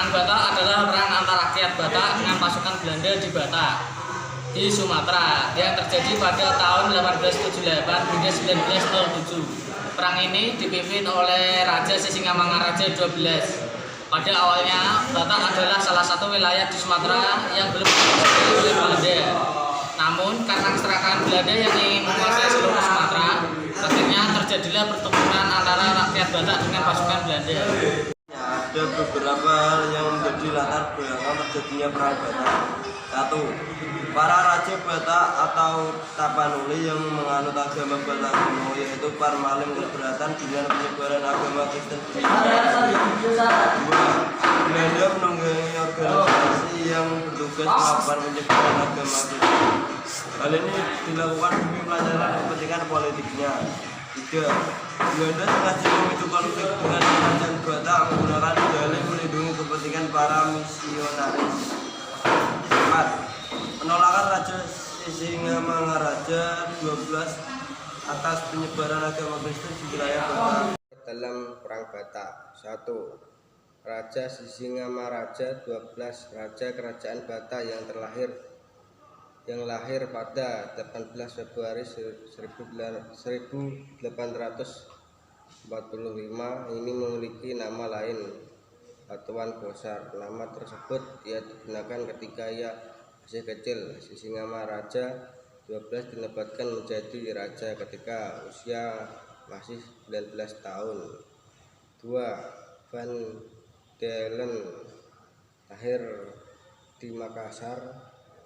Perang Batak adalah perang antara rakyat Batak dengan pasukan Belanda di Batak di Sumatera yang terjadi pada tahun 1878 hingga 1907. Perang ini dipimpin oleh Raja Sisingamangaraja XII. Pada awalnya, Batak adalah salah satu wilayah di Sumatera yang belum dikuasai oleh Belanda. Namun, karena keserakahan Belanda yang ingin menguasai seluruh Sumatera, akhirnya terjadilah pertempuran antara rakyat Batak dengan pasukan Belanda. Ada beberapa hal yang menjadi latar belakang terjadinya perang Batak. 1. Para raja Batak atau Tapanuli yang menganut agama Batak kuno, yaitu Parmalim, keberatan dengan penyebaran agama Kristen di Sumatera. 2. Belanda menunggangi organisasi yang bertugas melakukan penyebaran agama Kristen. Hal ini dilakukan demi pelajaran kepentingan politiknya. 3. Belanda sengaja memicu konflik dengan kerajaan Batak menggunakan dalih melindungi kepentingan para misionaris. 4. Penolakan Raja Sisingamangaraja XII atas penyebaran agama Kristen di wilayah Batak. Dalam Perang Batak. 1. Raja Sisingamaraja XII, Raja Kerajaan Batak yang lahir pada 18 Februari 1845 ini memiliki nama lain, Batuan Bosar. Nama tersebut ia digunakan ketika ia masih kecil. Sisingamaraja XII dinobatkan menjadi raja ketika usia masih 19 tahun. 2. Van Dalen lahir di Makassar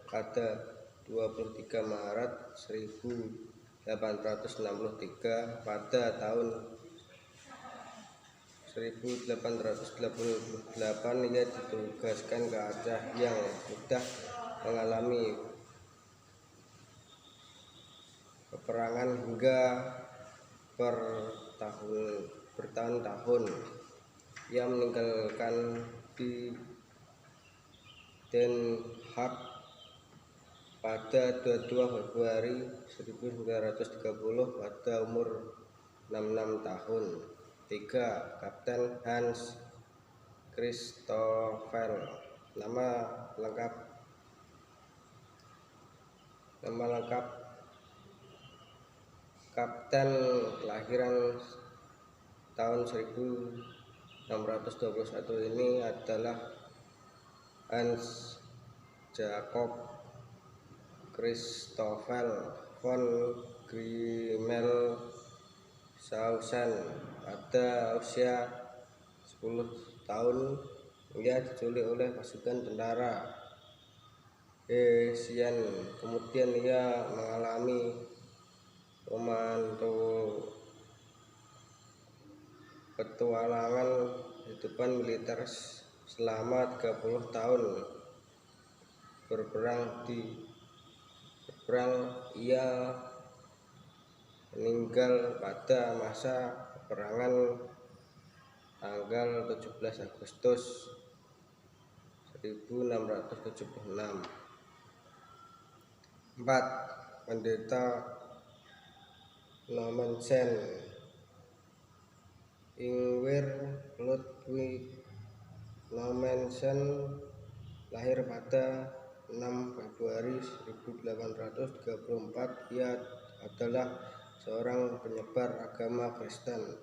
pada 23 Maret 1863. Pada tahun 1888 ia ditugaskan ke Aceh yang sudah mengalami peperangan hingga bertahun-tahun. Ia meninggalkan di Den Haag pada 22 Februari 1930 pada umur 66 tahun. 3. Kapten Hans Christoffel. Nama lengkap Kapten, kelahiran tahun 1621 ini adalah Hans Jacob Christoffel von Grimmelshausen. Pada usia 10 tahun ia diculik oleh pasukan tentara Hessian. Kemudian ia mengalami petualangan kehidupan militer selama 30 tahun. Berperang ia meninggal pada masa peperangan tanggal 17 Agustus 1676. 4. Pendeta Nommensen. Ingwer Ludwig Nommensen lahir pada 6 Februari 1834. Ia adalah seorang penyebar agama Kristen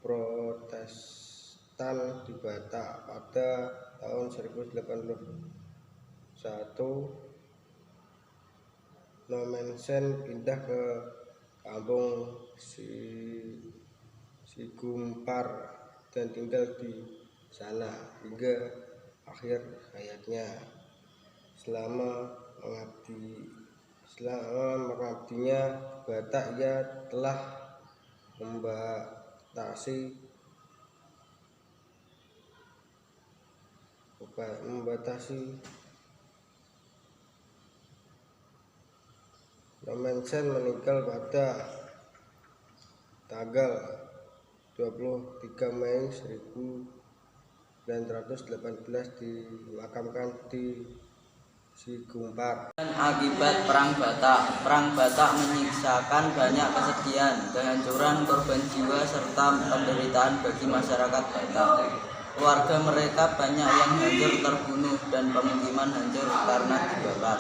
Protestan di Batak. Pada tahun 1081 Nommensen pindah ke kampung Sigumpar dan tinggal di sana hingga akhir hayatnya. Selama mengabdinya Batak, ia telah membatasi Nommensen meninggal pada tanggal 23 Mei 1918 dimakamkan di Sigumpar. Akibat Perang Batak. Perang Batak menyisakan banyak kesedihan, kehancuran, korban jiwa, serta penderitaan bagi masyarakat Batak. Keluarga mereka banyak yang hancur terbunuh dan pemukiman hancur karena dibakar.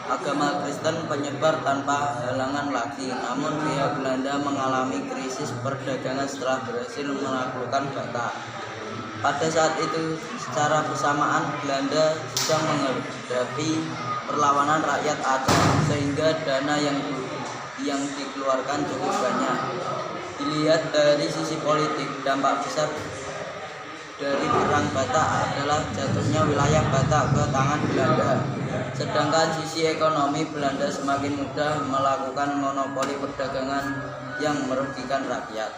Agama Kristen penyebar tanpa halangan lagi, namun pihak Belanda mengalami krisis perdagangan setelah berhasil menaklukkan Batak. Pada saat itu, secara bersamaan Belanda sedang menghadapi perlawanan rakyat Aceh, sehingga dana yang dikeluarkan cukup banyak. Dilihat dari sisi politik, dampak besar dari perang Batak adalah jatuhnya wilayah Batak ke tangan Belanda. Sedangkan sisi ekonomi, Belanda semakin mudah melakukan monopoli perdagangan yang merugikan rakyat.